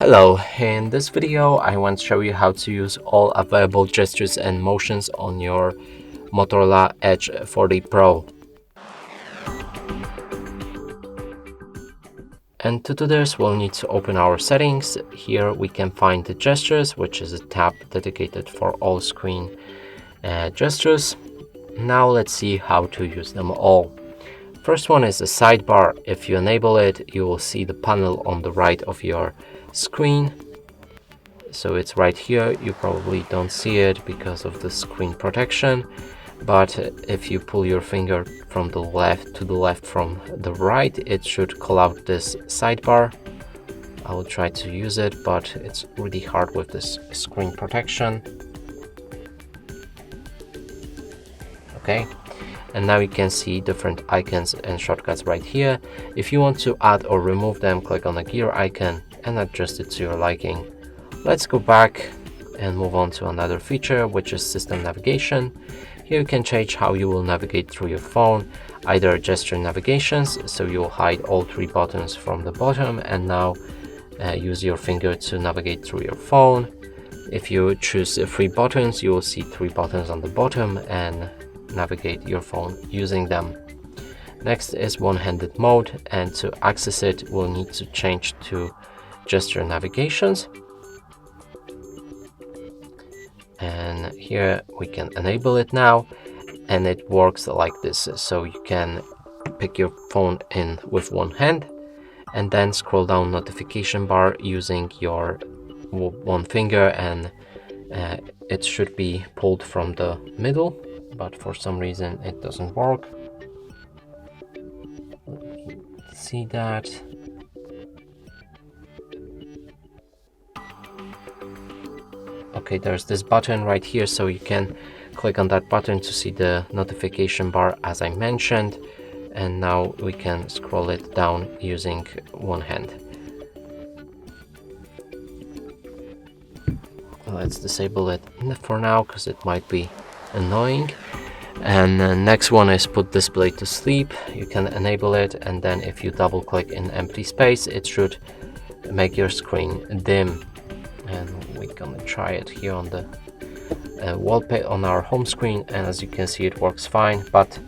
Hello, in this video I want to show you how to use all available gestures and motions on your Motorola Edge 40 Pro. And to do this we'll need to open our settings. Here we can find the gestures, which is a tab dedicated for all screen gestures. Now let's see how to use them all. First one is the sidebar. If you enable it, you will see the panel on the right of your screen. So it's right here. You probably don't see it because of the screen protection, but if you pull your finger from the left to the left from the right, it should call out this sidebar. I will try to use it, but it's really hard with this screen protection. Okay, and now you can see different icons and shortcuts right here. If you want to add or remove them, click on the gear icon and adjust it to your liking. Let's go back and move on to another feature, which is system navigation. Here you can change how you will navigate through your phone, either gesture navigations, so you'll hide all three buttons from the bottom and now use your finger to navigate through your phone. If you choose three buttons, you will see three buttons on the bottom and navigate your phone using them. Next is one-handed mode, and to access it we'll need to change to gesture navigations. And here we can enable it now, and it works like this. So you can pick your phone in with one hand and then scroll down notification bar using your one finger, and it should be pulled from the middle, but for some reason it doesn't work. See that? Okay, there's this button right here, so you can click on that button to see the notification bar as I mentioned, and now we can scroll it down using one hand. Let's disable it for now because it might be annoying. And the next one is put display to sleep. You can enable it, and then if you double click in empty space, it should make your screen dim. And we're gonna try it here on the wallpaper on our home screen, and as you can see it works fine, but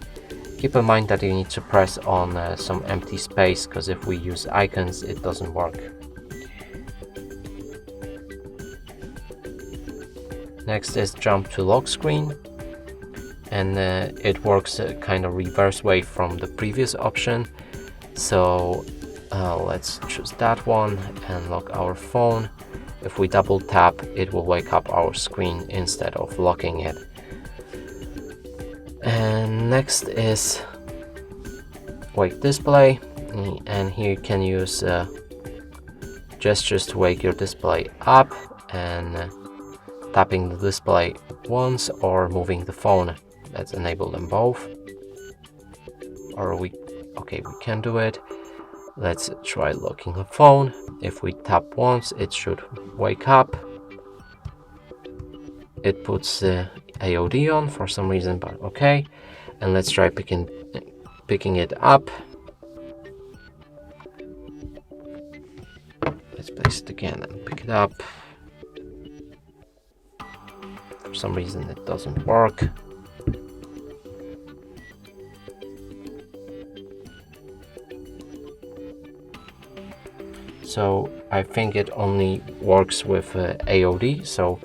keep in mind that you need to press on some empty space, because if we use icons it doesn't work. Next is jump to lock screen, and it works kind of reverse way from the previous option. So let's choose that one and lock our phone. If we double tap, it will wake up our screen instead of locking it. And next is wake display, and here you can use gestures to wake your display up, and tapping the display once or moving the phone. Let's enable them both. Or we can do it. Let's try locking the phone. If we tap once, it should wake up. It puts AOD on for some reason, but okay. And let's try picking it up. Let's place it again and pick it up. For some reason it doesn't work. So I think it only works with AOD, so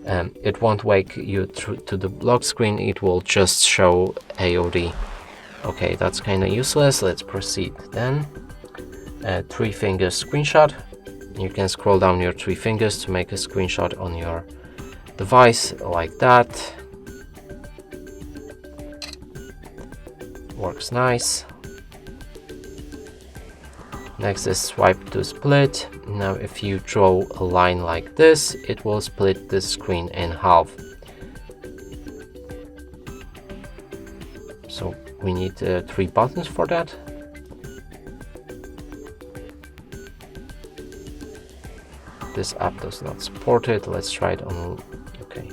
it won't wake you to the lock screen, it will just show AOD. Okay, that's kind of useless. Let's proceed then. Three fingers screenshot. You can scroll down your three fingers to make a screenshot on your device like that. Works nice. Next is swipe to split. Now if you draw a line like this, it will split the screen in half. So we need three buttons for that. This app does not support it. Let's try it on, okay.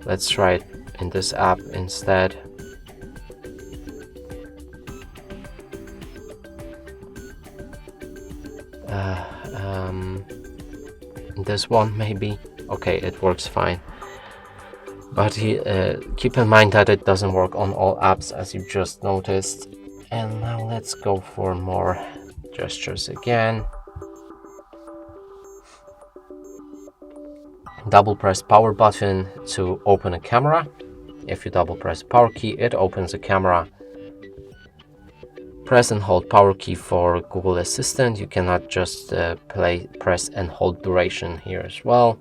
Let's try it in this app instead. this one maybe. Okay, it works fine. But keep in mind that it doesn't work on all apps, as you just noticed. And now let's go for more gestures again. Double press power button to open a camera. If you double press power key, it opens a camera. Press and hold power key for Google Assistant. You cannot just press and hold duration here as well.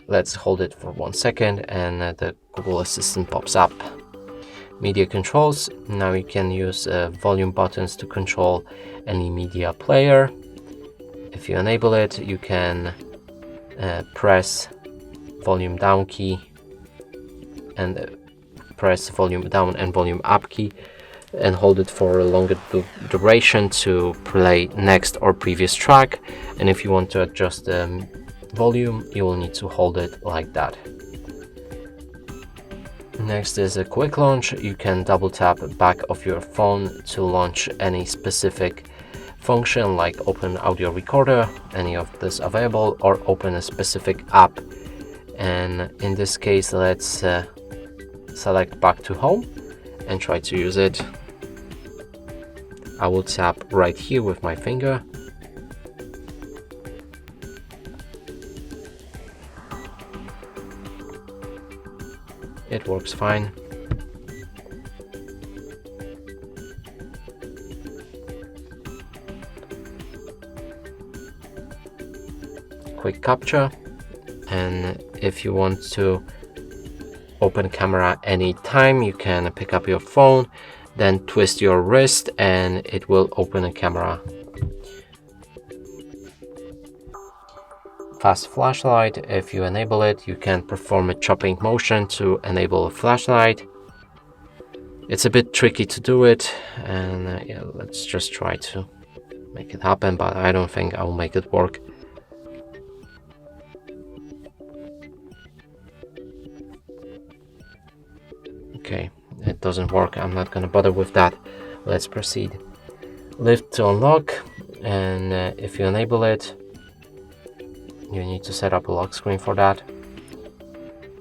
Let's hold it for 1 second and the Google Assistant pops up. Media controls. Now you can use volume buttons to control any media player. If you enable it, you can press volume down key and press volume down and volume up key and hold it for a longer duration to play next or previous track. And if you want to adjust the volume, you will need to hold it like that. Next is a quick launch. You can double tap back of your phone to launch any specific function, like open audio recorder, any of this available, or open a specific app. And in this case, let's select back to home and try to use it. I will tap right here with my finger. It works fine. Quick capture, and if you want to open camera anytime, you can pick up your phone, then twist your wrist and it will open a camera. Fast flashlight. If you enable it, you can perform a chopping motion to enable a flashlight. It's a bit tricky to do it, and yeah, let's just try to make it happen, but I don't think I will make it work. Okay, it doesn't work. I'm not gonna bother with that. Let's proceed. Lift to unlock, and if you enable it, you need to set up a lock screen for that.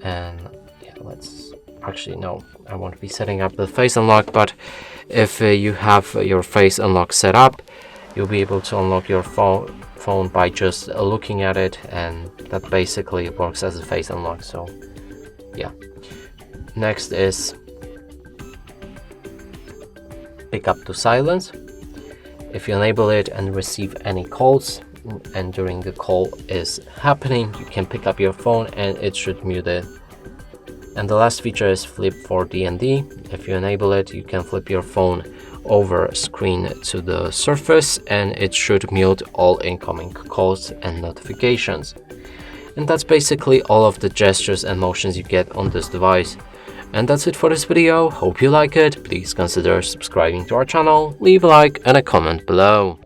And yeah, let's actually, no, I won't be setting up the face unlock, but if you have your face unlock set up, you'll be able to unlock your phone by just looking at it, and that basically works as a face unlock. So yeah. Next is pick up to silence. If you enable it and receive any calls, and during the call is happening, you can pick up your phone and it should mute it. And the last feature is flip for D&D. If you enable it, you can flip your phone over screen to the surface and it should mute all incoming calls and notifications. And that's basically all of the gestures and motions you get on this device. And that's it for this video. Hope you like it. Please consider subscribing to our channel, leave a like and a comment below.